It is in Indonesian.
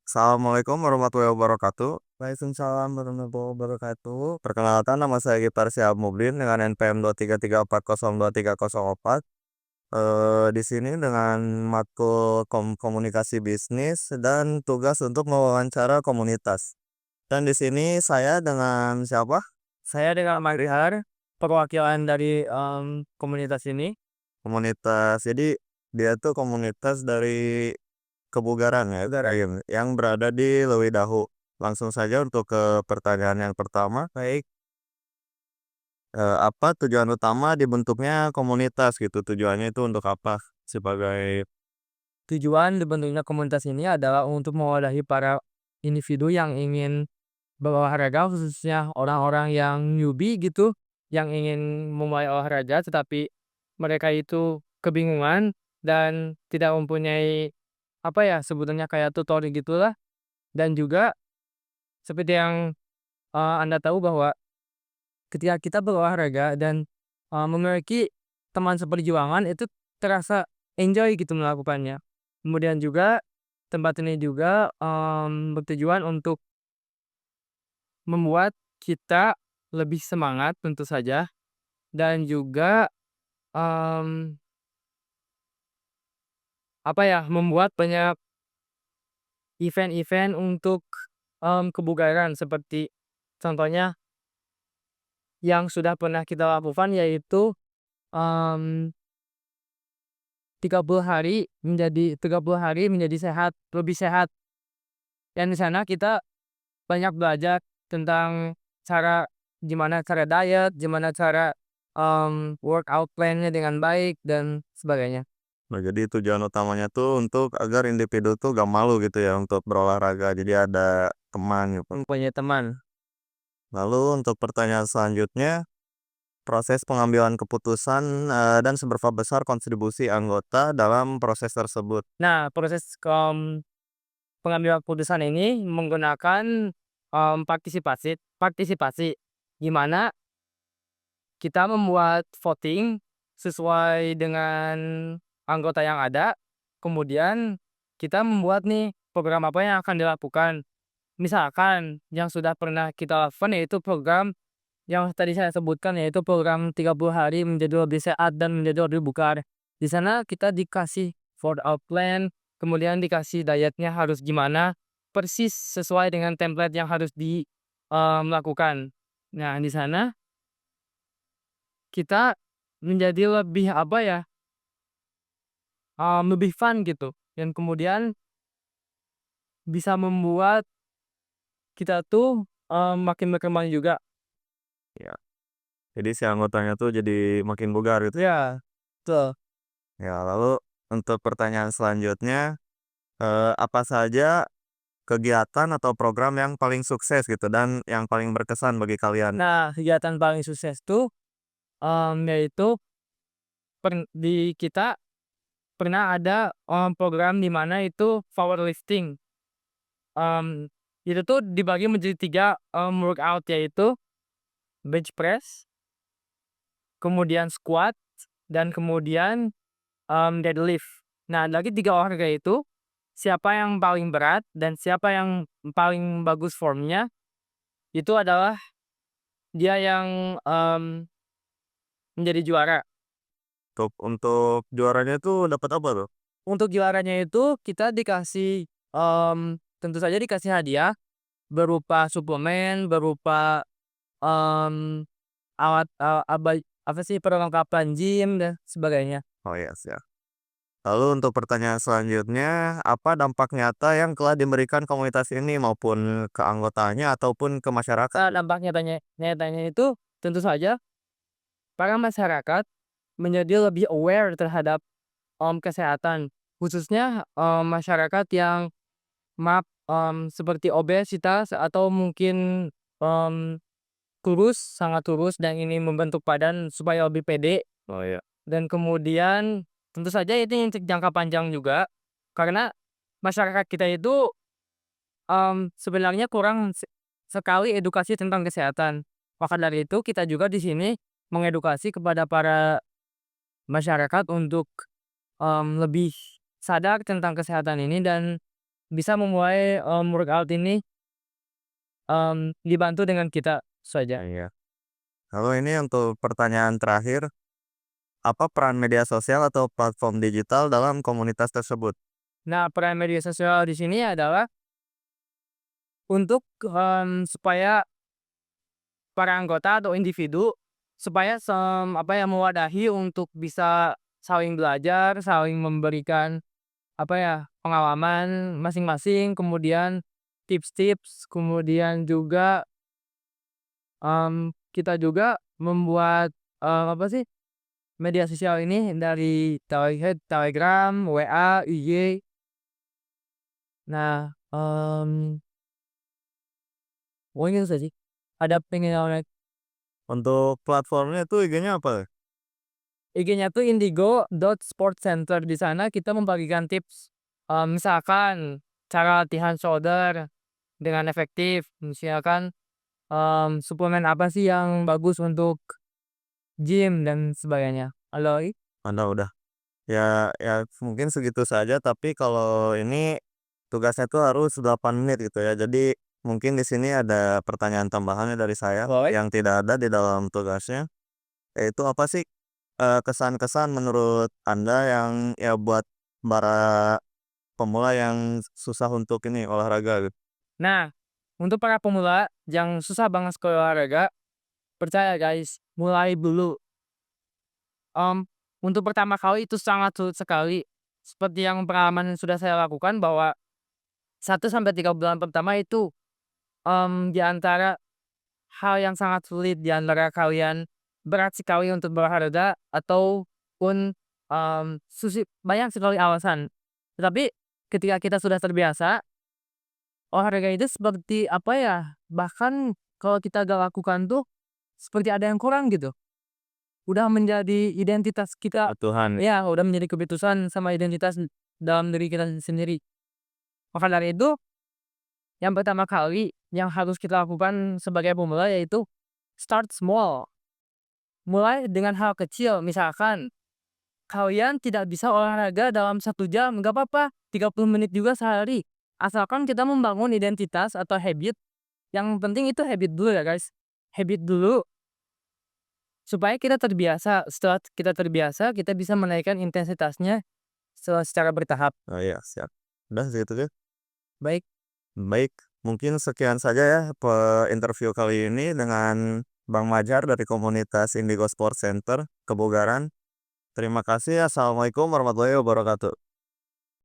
Assalamualaikum warahmatullahi wabarakatuh. Waalaikumsalam warahmatullahi wabarakatuh. Perkenalkan, nama saya Gitar Syihab Mubin dengan NPM 233402304. Di sini dengan matkul komunikasi bisnis dan tugas untuk mewawancara komunitas. Dan di sini saya dengan siapa? Saya dengan Magrihar, perwakilan dari komunitas ini. Komunitas. Jadi dia tuh komunitas dari kebugaran ya, Negara. yang berada di Leuwi Dahu. Langsung saja untuk ke pertanyaan yang pertama. Baik, Apa tujuan utama dibentuknya komunitas gitu? Tujuannya itu untuk apa? Sebagai tujuan dibentuknya komunitas ini adalah untuk mewadahi para individu yang ingin berolahraga, khususnya orang-orang yang newbie gitu, yang ingin memulai olahraga tetapi mereka itu kebingungan dan tidak mempunyai, apa ya, sebutannya kayak tutor gitulah. Dan juga seperti yang, Anda tahu bahwa ketika kita berolahraga dan, memiliki teman seperjuangan itu terasa enjoy gitu melakukannya. Kemudian juga tempat ini juga, bertujuan untuk membuat kita lebih semangat tentu saja dan juga, mmm, apa ya, membuat banyak event-event untuk, kebugaran seperti contohnya yang sudah pernah kita lakukan yaitu, mmm 30 hari menjadi sehat, lebih sehat. Dan di sana kita banyak belajar tentang cara gimana cara diet, gimana cara, workout plan-nya dengan baik dan sebagainya. nah, jadi tujuan utamanya tuh untuk agar individu tuh gak malu gitu ya untuk berolahraga. Jadi ada teman gitu. Mempunyai teman. Lalu untuk pertanyaan selanjutnya, proses pengambilan keputusan dan seberapa besar kontribusi anggota dalam proses tersebut. Nah, proses, pengambilan keputusan ini menggunakan, partisipasi partisipasi, di mana kita membuat voting sesuai dengan anggota yang ada, kemudian kita membuat nih program apa yang akan dilakukan. Misalkan yang sudah pernah kita lakukan yaitu program yang tadi saya sebutkan yaitu program 30 hari menjadi lebih sehat dan menjadi lebih bugar. Di sana kita dikasih workout plan, kemudian dikasih dietnya harus gimana, persis sesuai dengan template yang harus lakukan. Nah, di sana kita menjadi lebih, apa ya, lebih fun gitu dan kemudian bisa membuat kita tuh, makin berkembang juga. Ya. Jadi si anggotanya tuh jadi makin bugar gitu. Ya, betul. Ya, lalu untuk pertanyaan selanjutnya, apa saja kegiatan atau program yang paling sukses gitu dan yang paling berkesan bagi kalian? Nah, kegiatan paling sukses tuh, yaitu di kita pernah ada, program di mana itu powerlifting, mmm, itu tuh dibagi menjadi 3 workout yaitu bench press, kemudian squat, dan kemudian, deadlift. Nah, dari 3 olahraga itu, siapa yang paling berat dan siapa yang paling bagus formnya, itu adalah dia yang, menjadi juara. Untuk juaranya tuh dapat apa tuh? Untuk juaranya itu kita dikasih, tentu saja dikasih hadiah berupa suplemen, berupa, mmm, alat, apa sih, perlengkapan gym dan sebagainya. Oh ya, siap. Lalu untuk pertanyaan selanjutnya, apa dampak nyata yang telah diberikan komunitas ini maupun ke anggotanya ataupun ke masyarakat? Nah, dampak nyatanya itu tentu saja para masyarakat menjadi lebih aware terhadap, kesehatan. Khususnya, masyarakat yang maaf, seperti obesitas atau mungkin, mmm, kurus, sangat kurus dan ini membentuk badan supaya lebih pede. Oh ya. Dan kemudian tentu saja itu untuk jangka panjang juga, karena masyarakat kita itu, sebenarnya kurang sekali edukasi tentang kesehatan. Maka dari itu kita juga di sini mengedukasi kepada para masyarakat untuk, lebih sadar tentang kesehatan ini dan bisa memulai, workout ini, dibantu dengan kita, itu aja. Iya. Lalu ini untuk pertanyaan terakhir, apa peran media sosial atau platform digital dalam komunitas tersebut? Nah, peran media sosial di sini adalah untuk, supaya para anggota atau individu supaya mewadahi untuk bisa saling belajar, saling memberikan, pengalaman masing-masing, kemudian tips-tips, kemudian juga, kita juga membuat, media sosial ini dari Telegram, WA, IG. Nah, pokoknya itu sih. Ada pengen Untuk platformnya itu IG-nya apa? IG-nya tuh indigo.sportcenter. Di sana kita membagikan tips, misalkan cara latihan shoulder dengan efektif, misalkan, suplemen apa sih yang bagus untuk gym dan sebagainya. Halo, Anda udah. Ya ya mungkin segitu saja, tapi kalau ini tugasnya tuh harus 8 menit gitu ya. Jadi mungkin di sini ada pertanyaan tambahannya dari saya boleh? yang tidak ada di dalam tugasnya, yaitu apa sih, kesan-kesan menurut Anda yang ya buat para pemula yang susah untuk ini olahraga gitu? Nah, untuk para pemula yang susah banget ke olahraga, percaya guys, mulai dulu. Mmm, untuk pertama kali itu sangat sulit sekali. Seperti yang pengalaman yang sudah saya lakukan bahwa 1 sampai 3 bulan pertama itu, di antara hal yang sangat sulit di antara kalian berat sekali untuk berolahraga ataupun, banyak sekali alasan. Tetapi ketika kita sudah terbiasa, olahraga itu seperti bahkan kalau kita gak lakukan tuh seperti ada yang kurang gitu. Udah menjadi identitas kita, Tuhan. ya udah menjadi keputusan sama identitas dalam diri kita sendiri. Maka dari itu, yang pertama kali yang harus kita lakukan sebagai pemula yaitu start small. Mulai dengan hal kecil, misalkan kalian tidak bisa olahraga dalam 1 jam, nggak apa-apa, 30 menit juga sehari. Asalkan kita membangun identitas atau habit, yang penting itu habit dulu ya guys. Habit dulu supaya kita terbiasa. Setelah kita terbiasa, kita bisa menaikkan intensitasnya secara bertahap. Oh iya, siap. Udah segitu aja? Baik, Baik, mungkin sekian saja ya interview kali ini dengan Bang Majar dari komunitas Indigo Sport Center, Kebugaran. Terima kasih. Assalamualaikum warahmatullahi wabarakatuh.